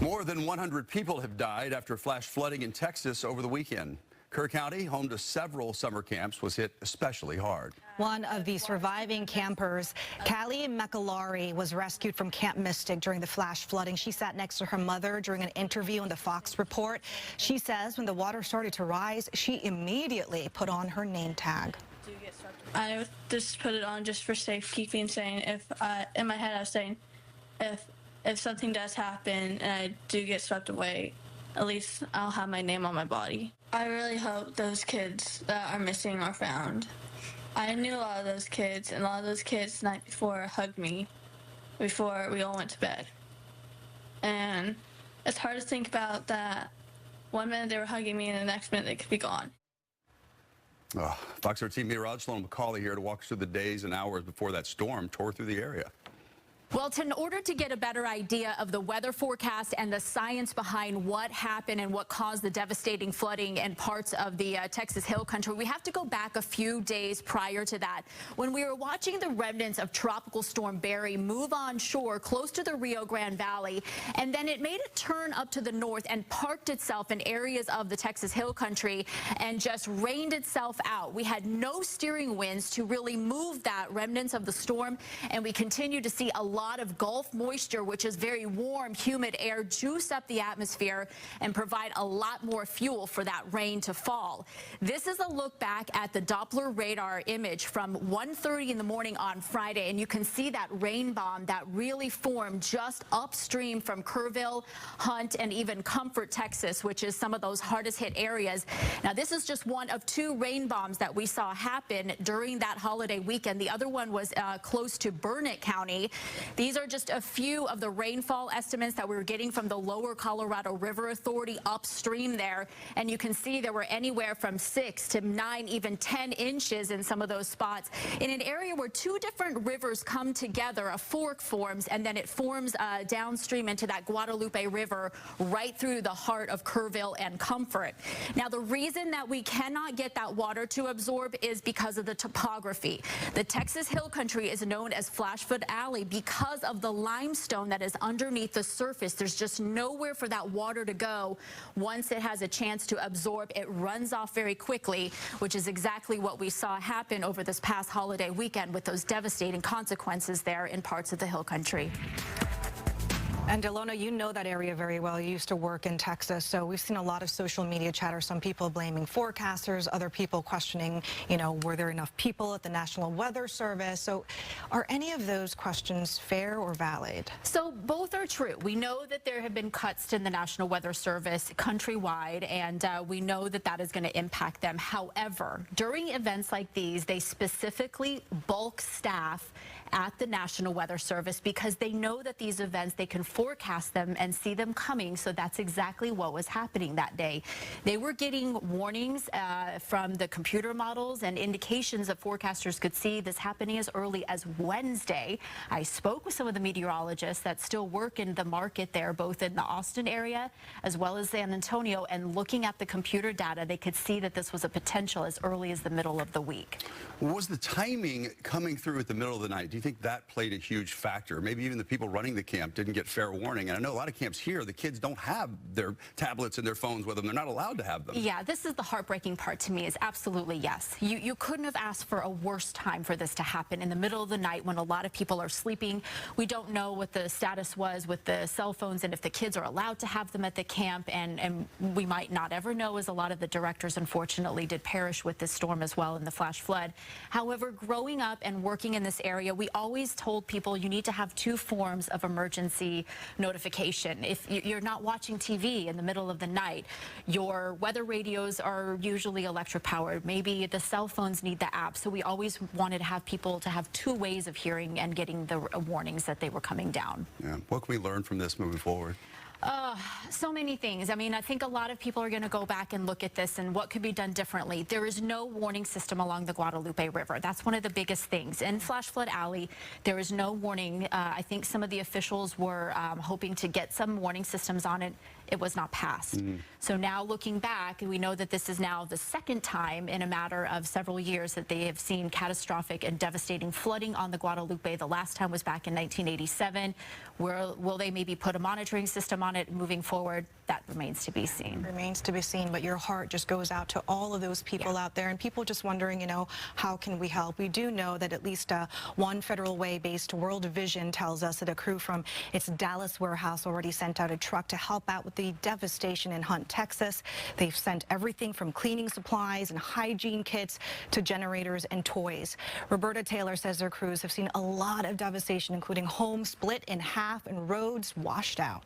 More than 100 people have died after flash flooding in Texas over the weekend. Kerr County, home to several summer camps, was hit especially hard. One of the surviving campers, Callie McCauley, was rescued from Camp Mystic during the flash flooding. She sat next to her mother during an interview on the Fox Report. She says when the water started to rise, she immediately put on her name tag. I just put it on just for safekeeping, saying in my head I was saying if something does happen and I do get swept away, at least I'll have my name on my body. I really hope those kids that are missing are found. I knew a lot of those kids, and a lot of those kids the night before hugged me before we all went to bed. And it's hard to think about that. One minute they were hugging me, and the next minute they could be gone. Fox 13 meteorologist Ilona McCauley here to walk us through the days and hours before that storm tore through the area. Well, in order to get a better idea of the weather forecast and the science behind what happened and what caused the devastating flooding in parts of the Texas Hill Country, we have to go back a few days prior to that, when we were watching the remnants of Tropical Storm Barry move on shore close to the Rio Grande Valley, and then it made a turn up to the north and parked itself in areas of the Texas Hill Country and just rained itself out. We had no steering winds to really move that remnants of the storm, and we continue to see a lot of Gulf moisture, which is very warm, humid air, juice up the atmosphere and provide a lot more fuel for that rain to fall. This is a look back at the Doppler radar image from 1:30 in the morning on Friday, and you can see that rain bomb that really formed just upstream from Kerrville, Hunt, and even Comfort, Texas, which is some of those hardest hit areas. Now, this is just one of two rain bombs that we saw happen during that holiday weekend. The other one was close to Burnett County. These are just a few of the rainfall estimates that we were getting from the Lower Colorado River Authority upstream there. And you can see there were anywhere from 6 to 9, even 10 inches in some of those spots in an area where two different rivers come together. A fork forms, and then it forms downstream into that Guadalupe River right through the heart of Kerrville and Comfort. Now, the reason that we cannot get that water to absorb is because of the topography. The Texas Hill Country is known as Flashfoot Alley because of the limestone that is underneath the surface. There's just nowhere for that water to go. Once it has a chance to absorb, it runs off very quickly, which is exactly what we saw happen over this past holiday weekend with those devastating consequences there in parts of the Hill Country. And Ilona, you know that area very well. You used to work in Texas, so we've seen a lot of social media chatter. Some people blaming forecasters, other people questioning, were there enough people at the National Weather Service? So are any of those questions fair or valid? So both are true. We know that there have been cuts to the National Weather Service countrywide, and we know that that is going to impact them. However, during events like these, they specifically bulk staff at the National Weather Service because they know that these events, they can forecast them and see them coming. So that's exactly what was happening that day. They were getting warnings from the computer models and indications that forecasters could see this happening as early as Wednesday. I spoke with some of the meteorologists that still work in the market there, both in the Austin area as well as San Antonio, and looking at the computer data, they could see that this was a potential as early as the middle of the week. Was the timing coming through at the middle of the night? Do you think that played a huge factor? Maybe even the people running the camp didn't get fair warning. And I know a lot of camps here, the kids don't have their tablets and their phones with them. They're not allowed to have them. Yeah, this is the heartbreaking part to me, is absolutely yes. You couldn't have asked for a worse time for this to happen in the middle of the night when a lot of people are sleeping. We don't know what the status was with the cell phones and if the kids are allowed to have them at the camp. And we might not ever know, as a lot of the directors, unfortunately, did perish with this storm as well in the flash flood. However, growing up and working in this area, we always told people you need to have two forms of emergency notification. If you're not watching TV in the middle of the night, your weather radios are usually electric powered. Maybe the cell phones need the app. So we always wanted to have people to have two ways of hearing and getting the warnings that they were coming down. Yeah. What can we learn from this moving forward? So many things. I mean, I think a lot of people are going to go back and look at this and what could be done differently. There is no warning system along the Guadalupe River. That's one of the biggest things. In Flash Flood Alley, there is no warning. I think some of the officials were hoping to get some warning systems on it. It was not passed. So now looking back, we know that this is now the second time in a matter of several years that they have seen catastrophic and devastating flooding on the Guadalupe. The last time was back in 1987. Will they maybe put a monitoring system on on it moving forward, that remains to be seen. Remains to be seen, but your heart just goes out to all of those people out there, and people just wondering, how can we help? We do know that at least one Federal Way-based World Vision tells us that a crew from its Dallas warehouse already sent out a truck to help out with the devastation in Hunt, Texas. They've sent everything from cleaning supplies and hygiene kits to generators and toys. Roberta Taylor says their crews have seen a lot of devastation, including homes split in half and roads washed out.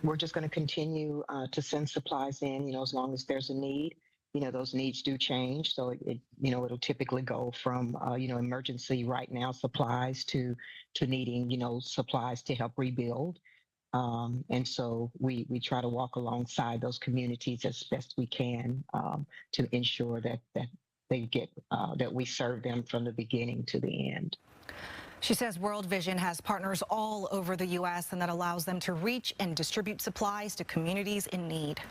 We're just going to continue to send supplies in, as long as there's a need. Those needs do change. So it'll typically go from, emergency right now supplies to needing, supplies to help rebuild. And so we try to walk alongside those communities as best we can to ensure that they get, that we serve them from the beginning to the end. She says World Vision has partners all over the U.S. and that allows them to reach and distribute supplies to communities in need.